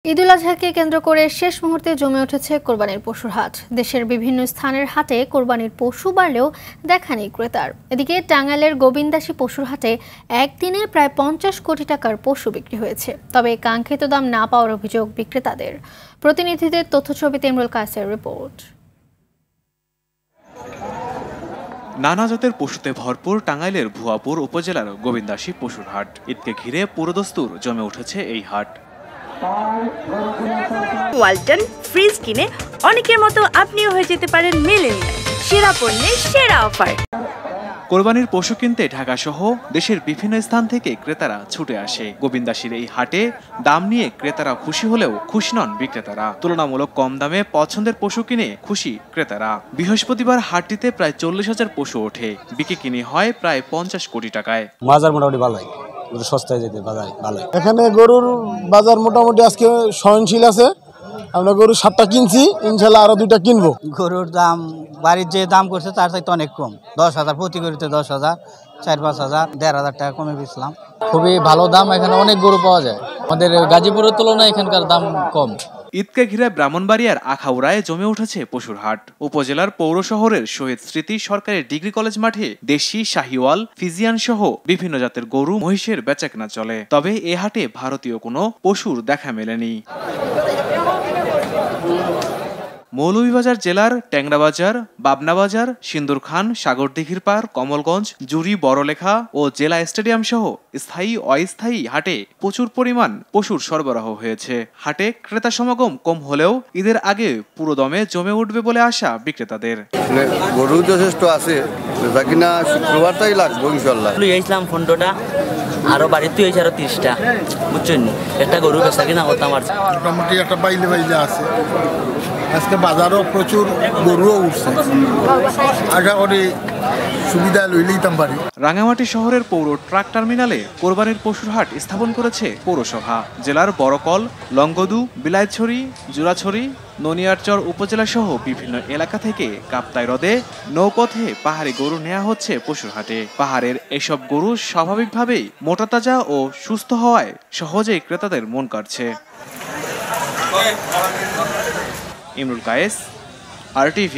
ঈদুল আজহাকে কেন্দ্র করে শেষ মুহূর্তে জমে উঠেছে কোরবানির পশুর হাট। দেশের বিভিন্ন স্থানের হাটে কোরবানির পশু বাড়লেও দেখা নেই ক্রেতার। এদিকে টাঙ্গাইলের গোবিন্দাসী পশুর হাটে একদিনে প্রায় 50 কোটি টাকার পশু বিক্রি হয়েছে। তবে কাঙ্ক্ষিত দাম না পাওয়ার অভিযোগ বিক্রেতাদের। প্রতিনিধিদের তথ্যছবিতে ইমরুল কায়েসের রিপোর্ট। নানা জাতের পশুতে ভরপুর টাঙ্গাইলের ভুয়াপুর উপজেলার গোবিন্দাসী পশুর হাট। ঈদকে ঘিরে পুরোদস্তুর জমে উঠেছে এই হাট। ওয়ালটন ফ্রিজ কিনে অনেকের মতো আপনিও হয়ে যেতে পারেন মিলেনিয়াল সেরা পণ্যের সেরা অফার। কোরবানির পশু কিনতে ঢাকা সহ দেশের বিভিন্ন স্থান থেকে ক্রেতারা ছুটে আসে। গোবিন্দাসীর এই হাটে দাম নিয়ে ক্রেতারা খুশি হলেও খুশি নন বিক্রেতারা। তুলনামূলক কম দামে পছন্দের পশু কিনে খুশি ক্রেতারা। বৃহস্পতিবার হাটটিতে প্রায় 40,000 পশু ওঠে। বিক্রি কিনে হয় প্রায় 50 কোটি টাকায়। বাজার মোটামুটি ভালোই, সস্তায় যেতে ভালোই। এখানে গরুর বাজার মোটামুটি আজকে সহনশীল আছে। আমরা গরু 7টা কিনছি, ইনশাল্লাহ আরো 2টা কিনবো। গরুর দাম বাড়ির যে দাম করছে তার চাইতে অনেক কম। 10,000 প্রতি গরুতে 10,000, 4-5,000, 1,500 টাকা কমে বেচলাম। খুবই ভালো দাম, এখানে অনেক গরু পাওয়া যায়। আমাদের গাজীপুরের তুলনায় এখানকার দাম কম। ঈদকে ঘিরে ব্রাহ্মণবাড়িয়ার আখাউড়ায় জমে উঠেছে পশুর হাট। উপজেলার পৌর শহরের শহীদ স্মৃতি সরকারি ডিগ্রি কলেজ মাঠে দেশি, শাহিওয়াল, ফিজিয়ান সহ বিভিন্ন জাতের গরু, মহিষের বেচাকেনা চলে। তবে এ হাটে ভারতীয় কোনো পশুর দেখা মেলেনি। মৌলভীবাজার জেলার ট্যাংরা বাজার, বাবনা বাজার, সিন্দুরখান, সাগরদিঘির পাড়, কমলগঞ্জ, জুরি, বড়লেখা ও জেলা স্টেডিয়াম সহ স্থায়ী অস্থায়ী হাটে প্রচুর পরিমাণ পশুর সরবরাহ হয়েছে। হাটে ক্রেতা সমাগম কম হলেও ঈদের আগে পুরো দমে জমে উঠবে বলে আশা বিক্রেতাদের। গরু যথেষ্ট আছে, কিনা শুক্রবারটাই লাগবে ইনশাল্লাহ। ইসলাম ফন্ডটা আরো বাড়িতে হয়েছে আরো 30টা, বুঝছেন? একটা গরু বেচা কিনা করতাম আর মোটামুটি একটা বাইলে আছে। আজকে বাজারও প্রচুর গরুও উঠছে, আশা করি সুবিধা লইলেইতাম পারি। রাঙামাটি শহরের পৌর ট্রাক টার্মিনালে কোরবানির পশুর হাট স্থাপন করেছে পৌরসভা। জেলার বড়কল, লংগদু, বিলাইছড়ি, জুরাছড়ি, ননিয়ারচর উপজেলা সহ বিভিন্ন এলাকা থেকে কাপ্তাই হ্রদে নৌপথে পাহাড়ি গরু নেওয়া হচ্ছে পশুর হাটে। পাহাড়ের এসব গরু স্বাভাবিকভাবেই মোটাতাজা ও সুস্থ হওয়ায় সহজেই ক্রেতাদের মন কাড়ছে। ইমরুল কায়েস, RTV।